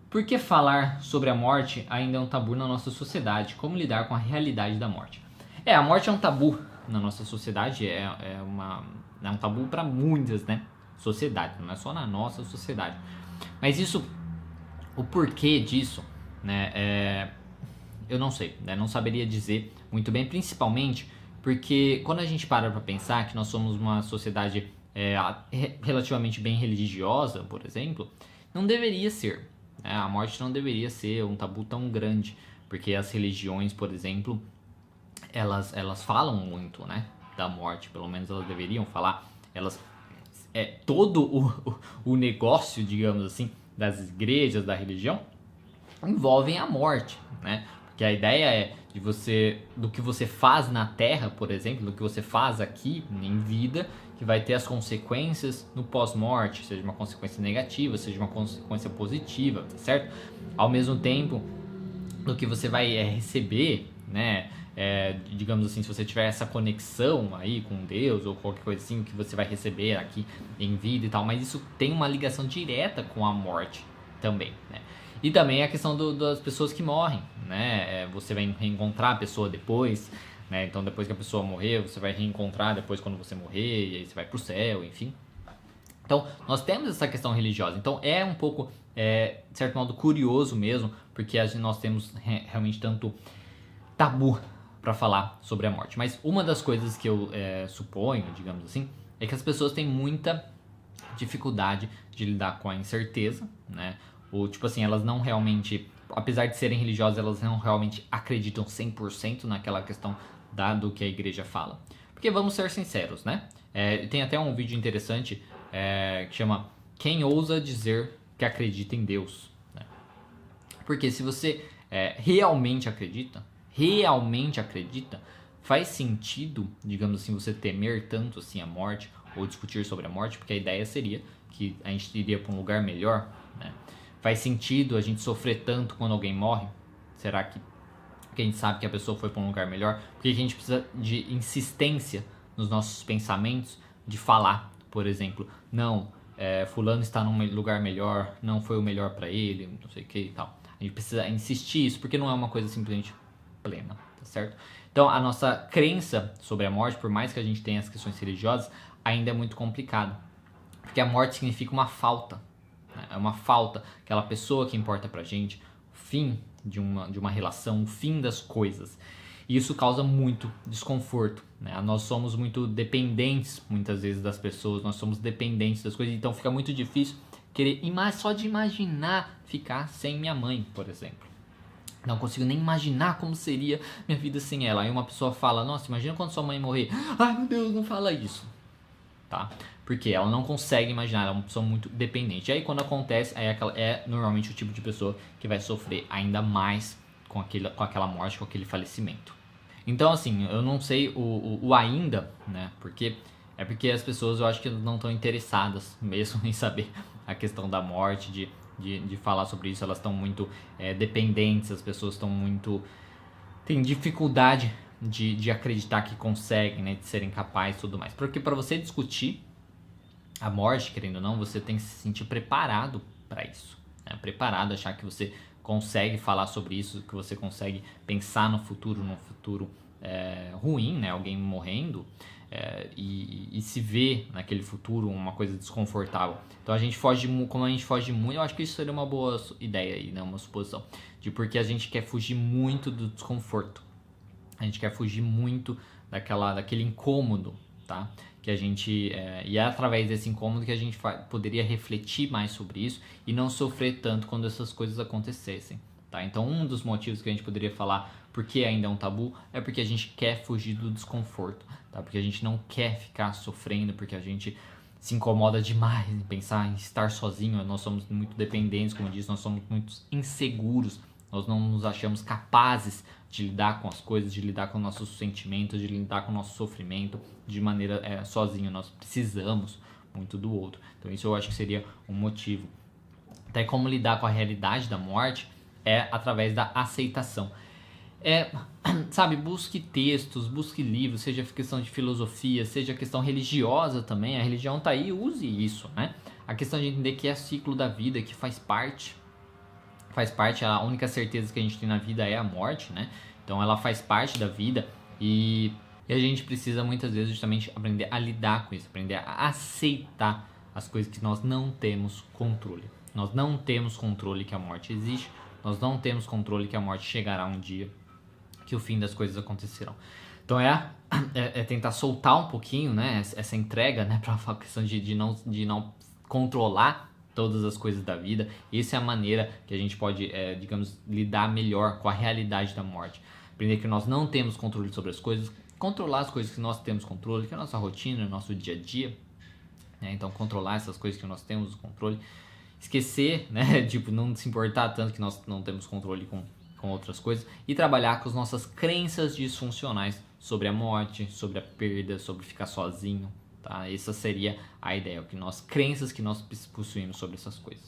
Por que falar sobre a morte ainda é um tabu na nossa sociedade? Como lidar com a realidade da morte? A morte é um tabu na nossa sociedade, é um tabu para muitas, né, sociedades, não é só na nossa sociedade. Mas isso, o porquê disso, né, eu não sei, né, não saberia dizer muito bem, principalmente porque quando a gente para pensar que nós somos uma sociedade relativamente bem religiosa, por exemplo, não deveria ser. A morte não deveria ser um tabu tão grande, porque as religiões, por exemplo, elas falam muito, né, da morte, pelo menos elas deveriam falar. Todo o negócio, digamos assim, das igrejas, da religião, envolvem a morte, né? Porque a ideia é do que você faz na Terra, por exemplo, do que você faz aqui em vida, que vai ter as consequências no pós-morte, seja uma consequência negativa, seja uma consequência positiva, tá certo? Ao mesmo tempo, do que você vai receber, né? Digamos assim, se você tiver essa conexão aí com Deus ou qualquer coisa assim, que você vai receber aqui em vida e tal, mas isso tem uma ligação direta com a morte também, né? E também a questão das pessoas que morrem, né? Você vai reencontrar a pessoa depois, né? Então depois que a pessoa morrer, você vai reencontrar depois quando você morrer, e aí você vai pro céu, enfim. Então nós temos essa questão religiosa, então é um pouco, de certo modo, curioso mesmo, porque nós temos realmente tanto tabu para falar sobre a morte. Mas uma das coisas que eu suponho, digamos assim, é que as pessoas têm muita dificuldade de lidar com a incerteza, né? Ou tipo assim, elas não realmente, apesar de serem religiosas, elas não realmente acreditam 100% naquela questão do que a igreja fala. Porque vamos ser sinceros, né? Tem até um vídeo interessante que chama Quem Ousa Dizer que Acredita em Deus, né? Porque se você realmente acredita, faz sentido, digamos assim, você temer tanto assim a morte ou discutir sobre a morte, porque a ideia seria que a gente iria para um lugar melhor, né? Faz sentido a gente sofrer tanto quando alguém morre? Será que a gente sabe que a pessoa foi para um lugar melhor? Porque a gente precisa de insistência nos nossos pensamentos, de falar, por exemplo, não, fulano está num lugar melhor, não foi o melhor para ele, não sei o que e tal. A gente precisa insistir isso, porque não é uma coisa simplesmente plena, tá certo? Então a nossa crença sobre a morte, por mais que a gente tenha as questões religiosas, ainda é muito complicado, porque a morte significa uma falta, né? É uma falta, aquela pessoa que importa pra gente, o fim de uma relação, o fim das coisas. E isso causa muito desconforto, né? Nós somos muito dependentes muitas vezes das pessoas, nós somos dependentes das coisas, então fica muito difícil querer só de imaginar ficar sem minha mãe, por exemplo. Não consigo nem imaginar como seria minha vida sem ela. Aí uma pessoa fala, nossa, imagina quando sua mãe morrer. Ai meu Deus, não fala isso, tá? Porque ela não consegue imaginar, ela é uma pessoa muito dependente. E aí quando acontece, é normalmente o tipo de pessoa que vai sofrer ainda mais com aquela morte, com aquele falecimento. Então assim, eu não sei o ainda, né? Porque as pessoas, eu acho que não estão interessadas mesmo em saber a questão da morte, de falar sobre isso. Elas estão muito dependentes, as pessoas estão muito... tem dificuldade de acreditar que conseguem, né, de serem capazes e tudo mais. Porque para você discutir a morte, querendo ou não, você tem que se sentir preparado para isso, né? Preparado, achar que você consegue falar sobre isso, que você consegue pensar num futuro ruim, né? Alguém morrendo, e se ver naquele futuro uma coisa desconfortável. Então como a gente foge muito, eu acho que isso seria uma boa ideia aí, né? Uma suposição, porque a gente quer fugir muito do desconforto. A gente quer fugir muito daquele incômodo, tá? Que a gente, e é através desse incômodo que a gente poderia refletir mais sobre isso e não sofrer tanto quando essas coisas acontecessem, tá? Então um dos motivos que a gente poderia falar porque ainda é um tabu é porque a gente quer fugir do desconforto, tá? Porque a gente não quer ficar sofrendo, porque a gente se incomoda demais em pensar em estar sozinho. Nós somos muito dependentes, como eu disse, nós somos muito inseguros, nós não nos achamos capazes de lidar com as coisas, de lidar com nossos sentimentos, de lidar com o nosso sofrimento de maneira sozinho. Nós precisamos muito do outro. Então isso eu acho que seria um motivo. Até como lidar com a realidade da morte é através da aceitação. Sabe, busque textos, busque livros, seja questão de filosofia, seja questão religiosa também. A religião tá aí, use isso, né? A questão de entender que é ciclo da vida, que faz parte. faz parte, a única certeza que a gente tem na vida é a morte, né? Então ela faz parte da vida e a gente precisa muitas vezes justamente aprender a lidar com isso, aprender a aceitar as coisas que nós não temos controle. Nós não temos controle que a morte existe, nós não temos controle que a morte chegará um dia, que o fim das coisas acontecerão. Então é tentar soltar um pouquinho, né, essa entrega, né, para a questão de não controlar todas as coisas da vida. Essa é a maneira que a gente pode, digamos, lidar melhor com a realidade da morte. Aprender que nós não temos controle sobre as coisas, controlar as coisas que nós temos controle, que é a nossa rotina, o nosso dia a dia, né? Então controlar essas coisas que nós temos controle, esquecer, né, tipo, não se importar tanto que nós não temos controle com outras coisas e trabalhar com as nossas crenças disfuncionais sobre a morte, sobre a perda, sobre ficar sozinho, tá? Essa seria a ideia, crenças que nós possuímos sobre essas coisas.